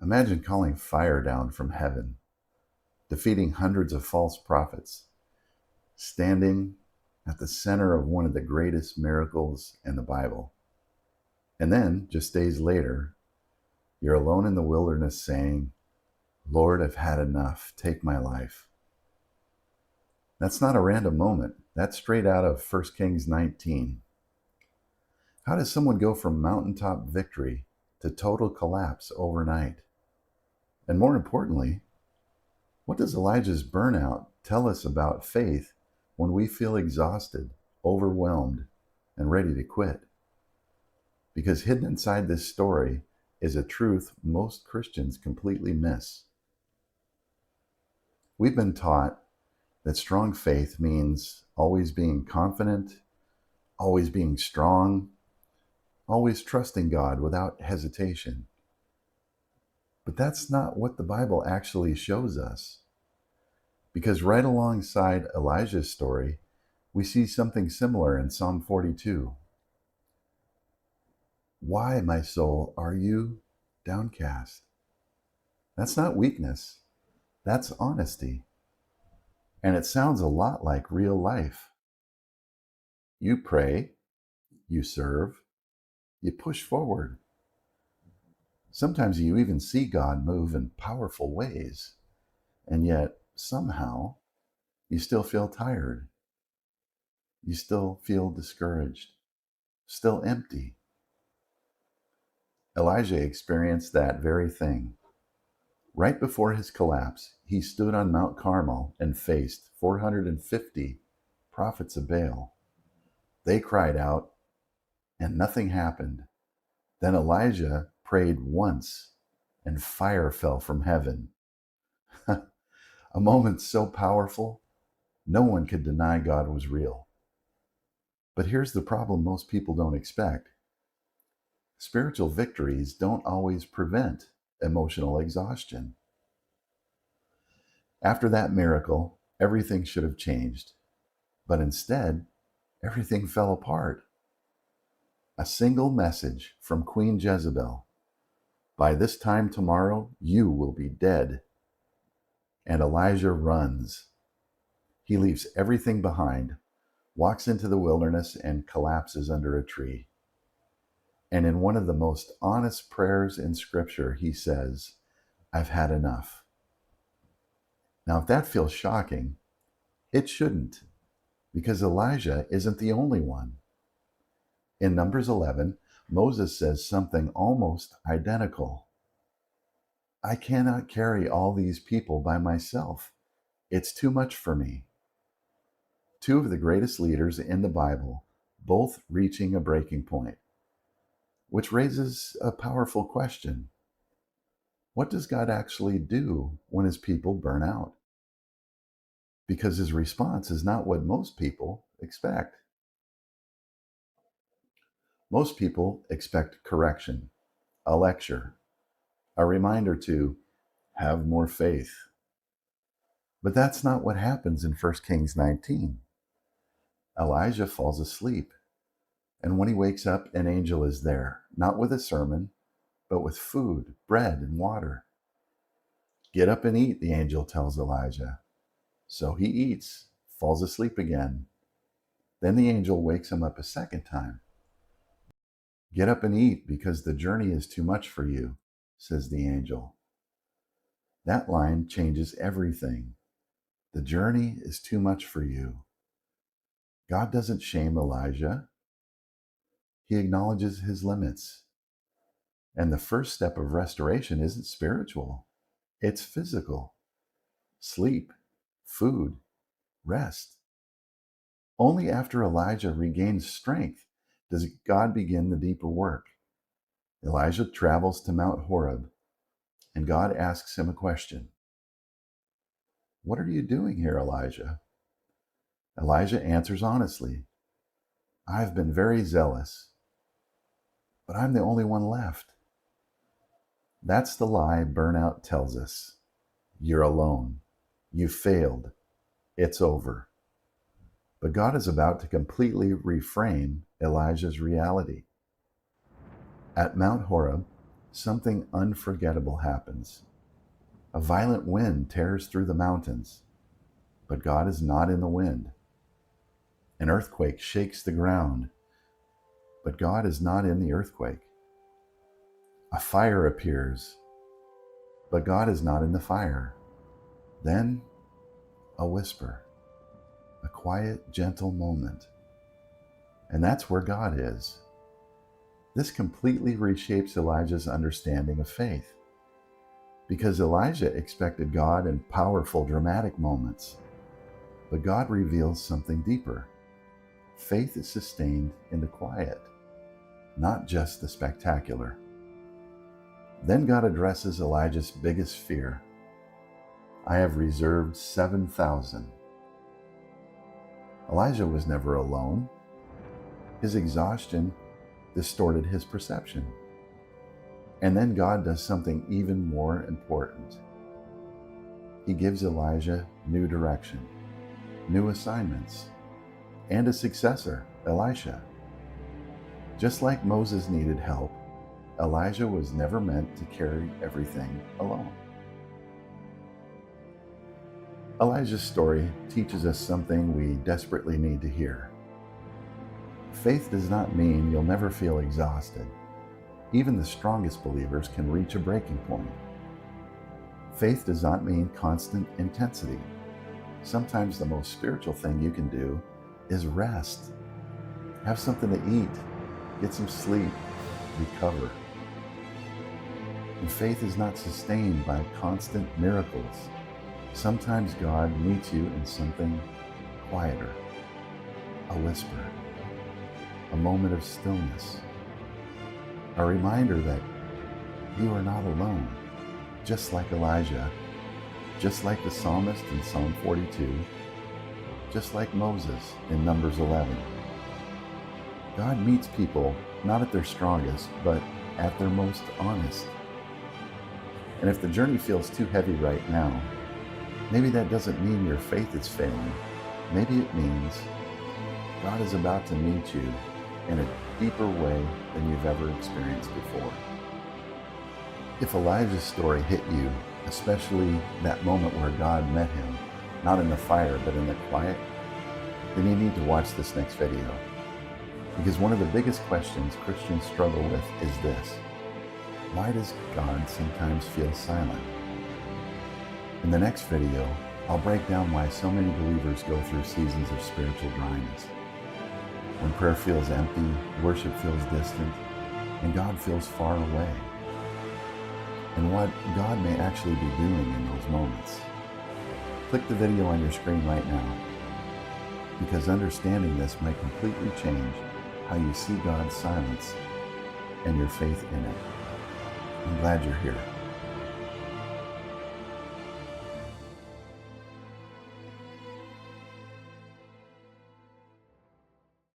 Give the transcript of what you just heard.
Imagine calling fire down from heaven, defeating hundreds of false prophets, standing at the center of one of the greatest miracles in the Bible. And then, just days later, you're alone in the wilderness saying, Lord, I've had enough. Take my life. That's not a random moment. That's straight out of 1 Kings 19. How does someone go from mountaintop victory to total collapse overnight? And more importantly, what does Elijah's burnout tell us about faith when we feel exhausted, overwhelmed, and ready to quit? Because hidden inside this story is a truth most Christians completely miss. We've been taught that strong faith means always being confident, always being strong, always trusting God without hesitation. But that's not what the Bible actually shows us. Because right alongside Elijah's story, we see something similar in Psalm 42. Why, my soul, are you downcast? That's not weakness. That's honesty. And it sounds a lot like real life. You pray, you serve, you push forward. Sometimes you even see God move in powerful ways, and yet somehow you still feel tired. You still feel discouraged, still empty. Elijah experienced that very thing. Right before his collapse, he stood on Mount Carmel and faced 450 prophets of Baal. They cried out, and nothing happened. Then Elijah prayed once, and fire fell from heaven. A moment so powerful, no one could deny God was real. But here's the problem most people don't expect. Spiritual victories don't always prevent emotional exhaustion. After that miracle, everything should have changed. But instead, everything fell apart. A single message from Queen Jezebel. By this time tomorrow, you will be dead. And Elijah runs. He leaves everything behind, walks into the wilderness, and collapses under a tree. And in one of the most honest prayers in Scripture, he says, I've had enough. Now, if that feels shocking, it shouldn't, because Elijah isn't the only one. In Numbers 11, Moses says something almost identical. I cannot carry all these people by myself. It's too much for me. Two of the greatest leaders in the Bible, both reaching a breaking point, which raises a powerful question. What does God actually do when his people burn out? Because his response is not what most people expect. Most people expect correction, a lecture, a reminder to have more faith. But that's not what happens in 1 Kings 19. Elijah falls asleep, and when he wakes up, an angel is there, not with a sermon, but with food, bread, and water. Get up and eat, the angel tells Elijah. So he eats, falls asleep again. Then the angel wakes him up a second time. Get up and eat, because the journey is too much for you, says the angel. That line changes everything. The journey is too much for you. God doesn't shame Elijah. He acknowledges his limits. And the first step of restoration isn't spiritual, it's physical. Sleep, food, rest. Only after Elijah regains strength does God begin the deeper work. Elijah travels to Mount Horeb, and God asks him a question. What are you doing here, Elijah? Elijah answers honestly, I've been very zealous, but I'm the only one left. That's the lie burnout tells us. You're alone. You failed. It's over. But God is about to completely reframe Elijah's reality. At Mount Horeb, something unforgettable happens. A violent wind tears through the mountains, but God is not in the wind. An earthquake shakes the ground, but God is not in the earthquake. A fire appears, but God is not in the fire. Then a whisper, a quiet, gentle moment. And that's where God is. This completely reshapes Elijah's understanding of faith, because Elijah expected God in powerful, dramatic moments, but God reveals something deeper. Faith is sustained in the quiet, not just the spectacular. Then God addresses Elijah's biggest fear. I have reserved 7,000. Elijah was never alone. His exhaustion distorted his perception. And then God does something even more important. He gives Elijah new direction, new assignments, and a successor, Elisha. Just like Moses needed help, Elijah was never meant to carry everything alone. Elijah's story teaches us something we desperately need to hear. Faith does not mean you'll never feel exhausted. Even the strongest believers can reach a breaking point. Faith does not mean constant intensity. Sometimes the most spiritual thing you can do is rest. Have something to eat, get some sleep, recover. And faith is not sustained by constant miracles. Sometimes God meets you in something quieter, a whisper, a moment of stillness, a reminder that you are not alone, just like Elijah, just like the psalmist in Psalm 42, just like Moses in Numbers 11. God meets people not at their strongest, but at their most honest. And if the journey feels too heavy right now, maybe that doesn't mean your faith is failing. Maybe it means God is about to meet you in a deeper way than you've ever experienced before. If Elijah's story hit you, especially that moment where God met him, not in the fire, but in the quiet, then you need to watch this next video. Because one of the biggest questions Christians struggle with is this: why does God sometimes feel silent? In the next video, I'll break down why so many believers go through seasons of spiritual dryness. When prayer feels empty, worship feels distant, and God feels far away. And what God may actually be doing in those moments. Click the video on your screen right now, because understanding this might completely change how you see God's silence and your faith in it. I'm glad you're here.